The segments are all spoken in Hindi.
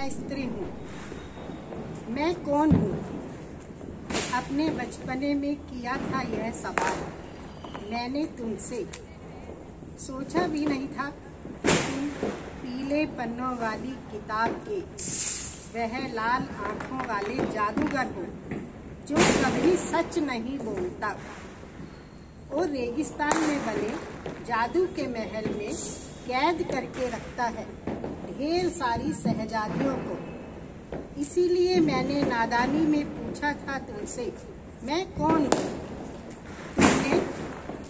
मैं स्त्री हूँ। मैं कौन हूँ? अपने बचपने में किया था यह सवाल मैंने तुमसे। सोचा भी नहीं था कि तुम पीले पन्नों वाली किताब के वह लाल आँखों वाले जादूगर हो जो कभी सच नहीं बोलता और रेगिस्तान में बने जादू के महल में कैद करके रखता है ढेर सारी शहजादियों को। इसीलिए मैंने नादानी में पूछा था तुमसे, मैं कौन हूँ? तुमने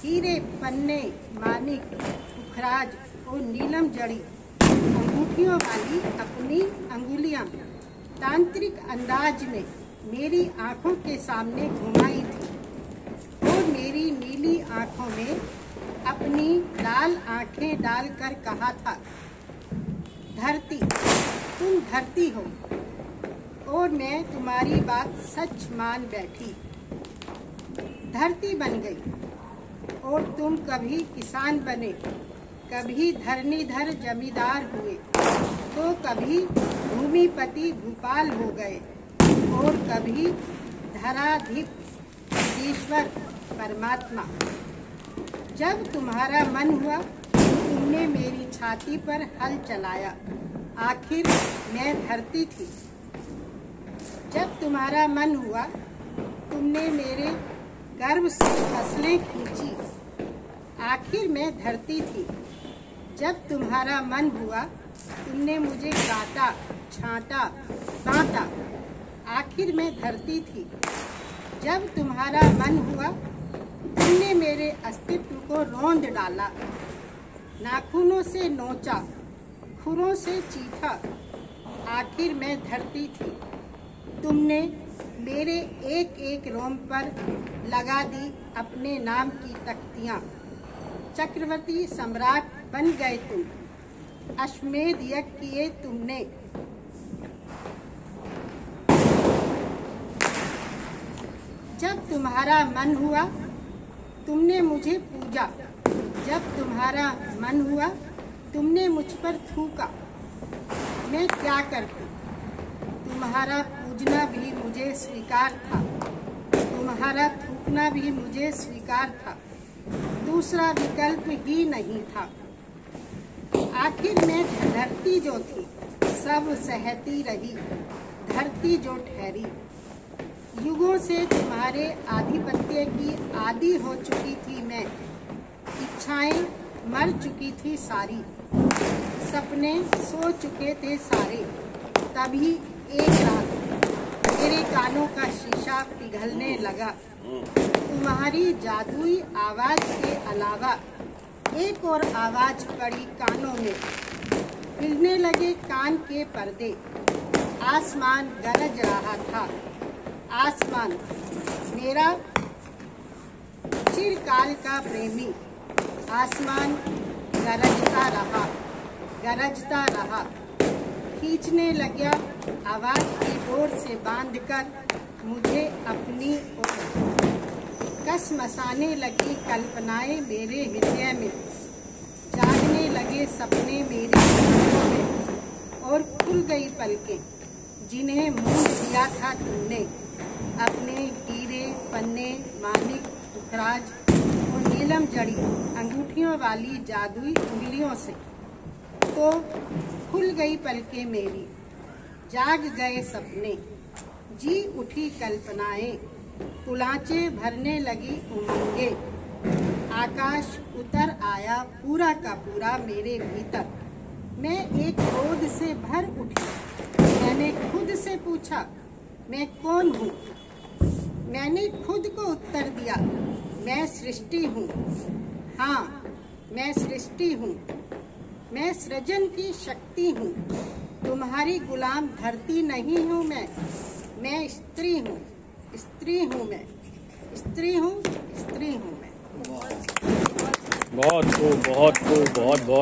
हीरे, पन्ने, मानिक, पुखराज और नीलम जड़ी अंगूठियों वाली अपनी अंगुलियां तांत्रिक अंदाज में मेरी आंखों के सामने घुमाई थी और मेरी नीली आंखों में अपनी लाल आंखें डालकर कहा था, धरती, तुम धरती हो। और मैं तुम्हारी बात सच मान बैठी, धरती बन गई। और तुम कभी किसान बने, कभी धरणीधर जमींदार हुए, तो कभी भूमिपति भूपाल हो गए और कभी धराधीश ईश्वर परमात्मा। जब तुम्हारा मन हुआ तुमने मेरी छाती पर हल चलाया, आखिर मैं धरती थी। जब तुम्हारा मन हुआ तुमने मेरे गर्भ से फसलें खींची, आखिर मैं धरती थी। जब तुम्हारा मन हुआ तुमने मुझे काटा, छांटा, बांटा, आखिर मैं धरती थी। जब तुम्हारा मन हुआ तुमने मेरे अस्तित्व को रौंद डाला, नाखूनों से नोचा, खुरों से चीथा, आखिर मैं धरती थी। तुमने मेरे एक एक रोम पर लगा दी अपने नाम की तख्तियाँ। चक्रवर्ती सम्राट बन गए तुम, अश्वमेध यज्ञ किए तुमने। जब तुम्हारा मन हुआ तुमने मुझे पूजा, जब तुम्हारा मन हुआ तुमने मुझ पर थूका। मैं क्या करती? तुम्हारा पूजना भी मुझे स्वीकार था, तुम्हारा थूकना भी मुझे स्वीकार था, दूसरा विकल्प ही नहीं था। आखिर मैं धरती जो थी सब सहती रही, धरती जो ठहरी। युगों से तुम्हारे आधिपत्य की आदी हो चुकी थी मैं, इच्छाएं मर चुकी थी सारी, सपने सो चुके थे सारे। तभी एक रात मेरे कानों का शीशा पिघलने लगा। तुम्हारी जादुई आवाज के अलावा एक और आवाज पड़ी कानों में। हिलने लगे कान के पर्दे, आसमान गरज रहा था। आसमान मेरा चिरकाल का प्रेमी, आसमान गरजता रहा, गरजता रहा, खींचने लगा आवाज की डोर से बांधकर मुझे अपनी ओर। कस मसाने लगी कल्पनाएं मेरे हृदय में, जागने लगे सपने मेरी आँखों में और खुल गई पलकें जिन्हें मूंद दिया था तुमने अपने हीरे, पन्ने, मानिक, पुखराज और नीलम जड़ी अंगूठियों वाली जादुई उंगलियों से। तो खुल गई पलकें मेरी, जाग गए सपने, जी उठी कल्पनाएं, कुलाचे भरने लगी उमंगे। आकाश उतर आया पूरा का पूरा मेरे भीतर। मैं एक क्रोध से भर उठी। मैंने खुद से पूछा, मैं कौन हूँ? मैंने खुद को उत्तर दिया, मैं सृष्टि हूँ। हाँ, मैं सृष्टि हूँ, मैं सृजन की शक्ति हूँ। तुम्हारी गुलाम धरती नहीं हूँ मैं स्त्री हूँ, स्त्री हूँ मैं, स्त्री हूँ, स्त्री हूँ मैं। बहुत खूब, बहुत खूब, बहुत बहुत।